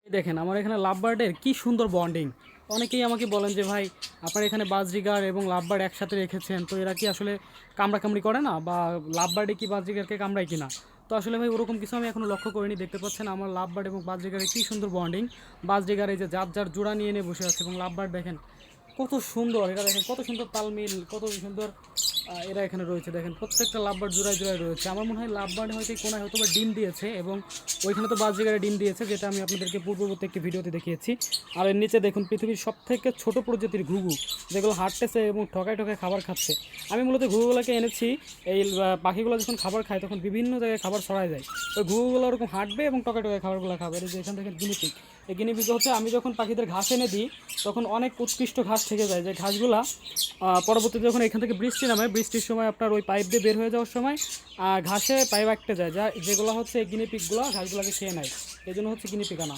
এই দেখেন আমার এখানে লাভবার্ডের কি সুন্দর বন্ডিং। অনেকেই আমাকে বলেন যে ভাই আপনার এখানে বাজরিগার এবং লাভবার্ড একসাথে রেখেছেন, তো এরা কি আসলে কামড়াকামড়ি করে না, বা লাভবার্ডে কি বাজরিগারকে কামড়ায় কিনা? তো আসলে ভাই ওরকম কিছু আমি এখনও লক্ষ্য করিনি। দেখতে পাচ্ছেন আমার লাভবার্ড এবং বাজরিগারের কি সুন্দর বন্ডিং। বাজরিগার এই যে যার যার জোড়া নিয়ে নিয়ে বসে আছে, এবং লাভবার্ড দেখেন কত সুন্দর, এটা দেখেন কত সুন্দর তালমিল, কত সুন্দর এরা এখানে রয়েছে। দেখেন প্রত্যেকটা লাভবার্ড জোড়ায় জোড়ায় রয়েছে। আমার মনে হয় লাভবার্ড হয়তো এই কোনায় হয়তো বা ডিম দিয়েছে, এবং ওইখানে তো বাজরিগারে ডিম দিয়েছে, যেটা আমি আপনাদেরকে পূর্ববর্তী একটি ভিডিওতে দেখিয়েছি। আর এর নিচে দেখুন পৃথিবীর সবথেকে ছোট প্রজাতির ঘুঘু, যেগুলো হাঁটতেছে এবং ঠকায় ঠকায় খাবার খাচ্ছে। আমি মূলত ঘুঘুগুলোকে এনেছি, এই পাখিগুলো যখন খাবার খায় তখন বিভিন্ন জায়গায় খাবার ছড়ায় যায়। ওই ঘুঘুগুলো ওরকম হাঁটবে এবং টকায় টকায় খাবারগুলো খাবে। এই যে এখান থেকে গিনিপিগ, এই গিনিপিগ হচ্ছে আমি যখন পাখিদের ঘাস এনে দিই তখন অনেক উৎকৃষ্ট ঘাস থেকে যায়, যে ঘাসগুলা পরবর্তীতে যখন এখান থেকে বৃষ্টি নামে, বৃষ্টির সময় আপনার ওই পাইপ দিয়ে বের হয়ে যাওয়ার সময় ঘাসে পাইপ আটকে যায়, যেগুলো হচ্ছে গিনিপিগগুলো ঘাসগুলোকে খেয়ে নেয়। এই জন্য হচ্ছে গিনিপিগ আনা।